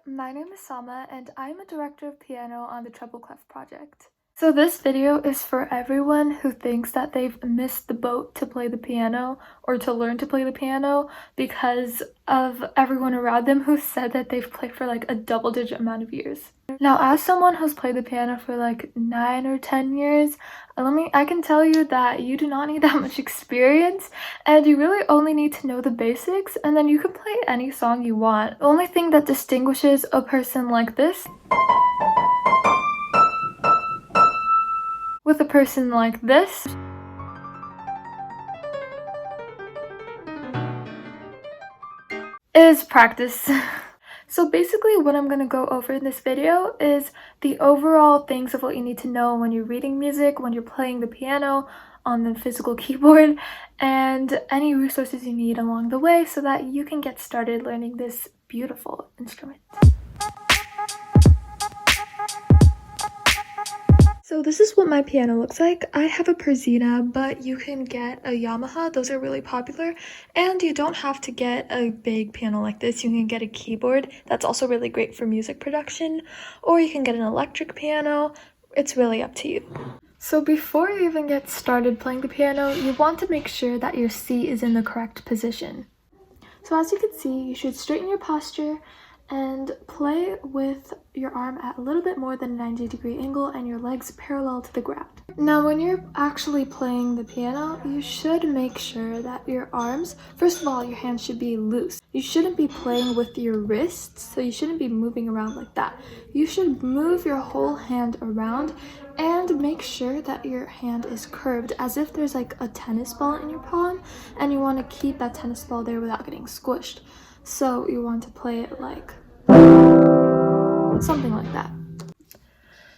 my name is Sama and I'm a director of piano on the Treble Clef project. So this video is for everyone who thinks that they've missed the boat to play the piano or to learn to play the piano because of everyone around them who said that they've played for like a double-digit amount of years. Now, as someone who's played the piano for like 9 or 10 years, I can tell you that you do not need that much experience and you really only need to know the basics and then you can play any song you want. The only thing that distinguishes a person like this with a person like this is practice. So basically what I'm going to go over in this video is the overall things of what you need to know when you're reading music, when you're playing the piano on the physical keyboard, and any resources you need along the way so that you can get started learning this beautiful instrument. So this is what my piano looks like. I have a Perzina, but you can get a Yamaha. Those are really popular. And you don't have to get a big piano like this. You can get a keyboard. That's also really great for music production. Or you can get an electric piano. It's really up to you. So before you even get started playing the piano, you want to make sure that your seat is in the correct position. So as you can see, you should straighten your posture and play with your arm at a little bit more than a 90-degree angle and your legs parallel to the ground. Now when you're actually playing the piano, you should make sure that your arms, first of all, your hands should be loose. You shouldn't be playing with your wrists, so you shouldn't be moving around like that. You should move your whole hand around and make sure that your hand is curved as if there's like a tennis ball in your palm and you want to keep that tennis ball there without getting squished. So you want to play it like something like that.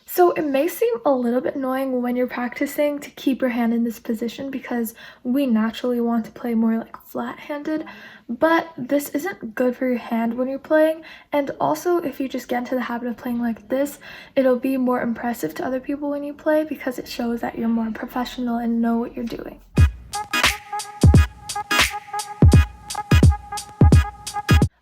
So it may seem a little bit annoying when you're practicing to keep your hand in this position because we naturally want to play more like flat-handed, but this isn't good for your hand when you're playing. And also if you just get into the habit of playing like this, it'll be more impressive to other people when you play because it shows that you're more professional and know what you're doing.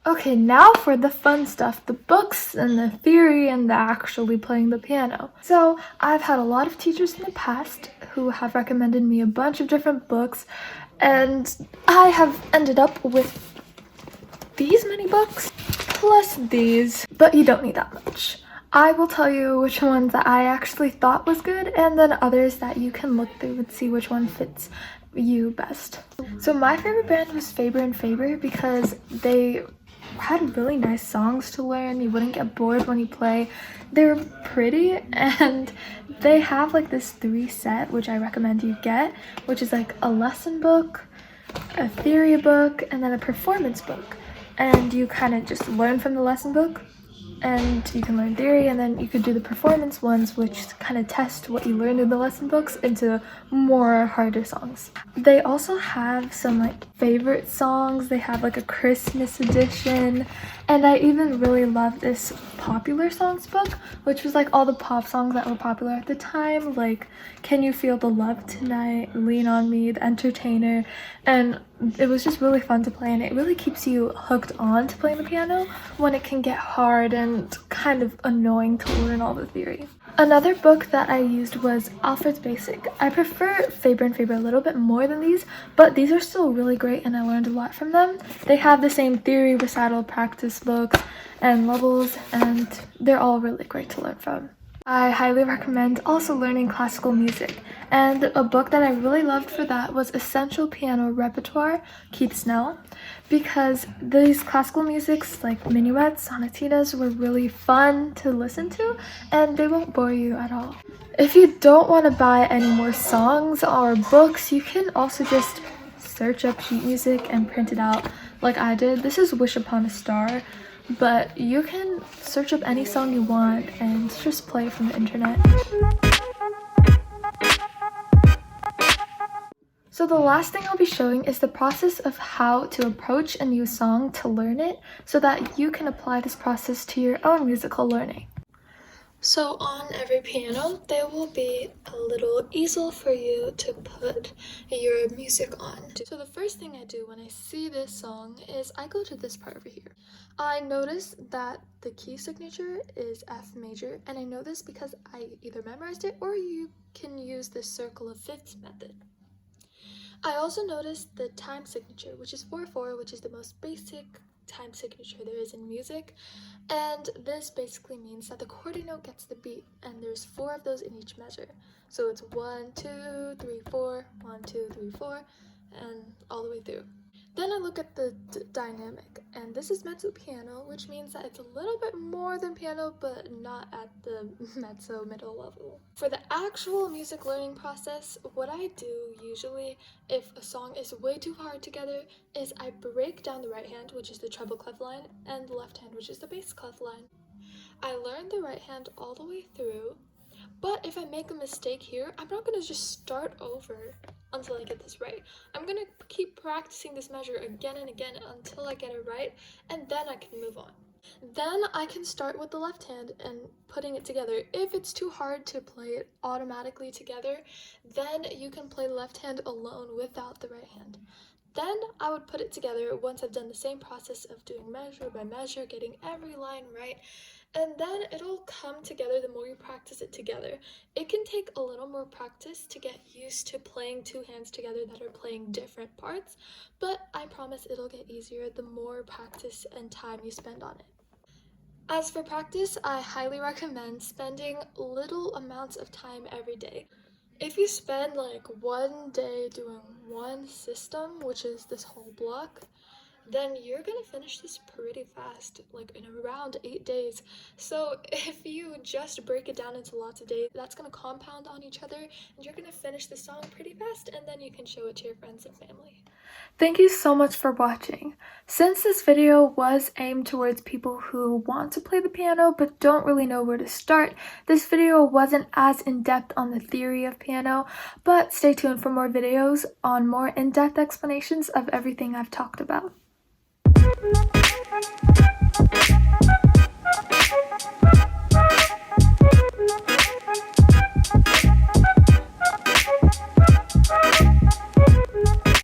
Okay, now for the fun stuff, the books and the theory and the actually playing the piano. So I've had a lot of teachers in the past who have recommended me a bunch of different books, and I have ended up with these many books plus these, but you don't need that much. I will tell you which ones that I actually thought was good and then others that you can look through and see which one fits you best. So my favorite band was Faber and Faber because they had really nice songs to learn. You wouldn't get bored when you play. They're pretty and they have like this 3 set which I recommend you get, which is like a lesson book, a theory book, and then a performance book. And you kind of just learn from the lesson book and you can learn theory, and then you could do the performance ones which kind of test what you learned in the lesson books into more harder songs. They also have some like favorite songs. They have like a Christmas edition, and I even really love this popular songs book, which was like all the pop songs that were popular at the time, like Can You Feel the Love Tonight, Lean on Me, The Entertainer, and it was just really fun to play, and it really keeps you hooked on to playing the piano when it can get hard and kind of annoying to learn all the theory. Another book that I used was Alfred's Basic. I prefer Faber and Faber a little bit more than these, but these are still really great and I learned a lot from them. They have the same theory, recital, practice books, and levels, and they're all really great to learn from. I highly recommend also learning classical music, and a book that I really loved for that was Essential Piano Repertoire, Keith Snell, because these classical musics like minuets, sonatinas were really fun to listen to and they won't bore you at all. If you don't want to buy any more songs or books, you can also just search up sheet music and print it out like I did. This is Wish Upon a Star, but you can search up any song you want and just play it from the internet. So the last thing I'll be showing is the process of how to approach a new song to learn it so that you can apply this process to your own musical learning. So on every piano, there will be a little easel for you to put your music on. So the first thing I do when I see this song is I go to this part over here. I notice that the key signature is F major, and I know this because I either memorized it or you can use the circle of fifths method. I also noticed the time signature, which is 4/4, which is the most basic time signature there is in music. And this basically means that the quarter note gets the beat, and there's 4 of those in each measure. So it's 1, 2, 3, 4, 1, 2, 3, 4, and all the way through. Then I look at the dynamic, and this is mezzo piano, which means that it's a little bit more than piano, but not at the mezzo middle level. For the actual music learning process, what I do usually if a song is way too hard together is I break down the right hand, which is the treble clef line, and the left hand, which is the bass clef line. I learn the right hand all the way through, but if I make a mistake here, I'm not gonna just start over until I get this right. I'm gonna keep practicing this measure again and again until I get it right, and then I can move on. Then I can start with the left hand and putting it together. If it's too hard to play it automatically together, then you can play the left hand alone without the right hand. Then I would put it together once I've done the same process of doing measure by measure, getting every line right, and then it'll come together the more you practice it together. It can take a little more practice to get used to playing two hands together that are playing different parts, but I promise it'll get easier the more practice and time you spend on it. As for practice, I highly recommend spending little amounts of time every day. If you spend like one day doing one system, which is this whole block, then you're gonna finish this pretty fast, like in around 8 days. So if you just break it down into lots of days, that's gonna compound on each other, and you're gonna finish the song pretty fast, and then you can show it to your friends and family. Thank you so much for watching. Since this video was aimed towards people who want to play the piano but don't really know where to start, this video wasn't as in-depth on the theory of piano, but stay tuned for more videos on more in-depth explanations of everything I've talked about.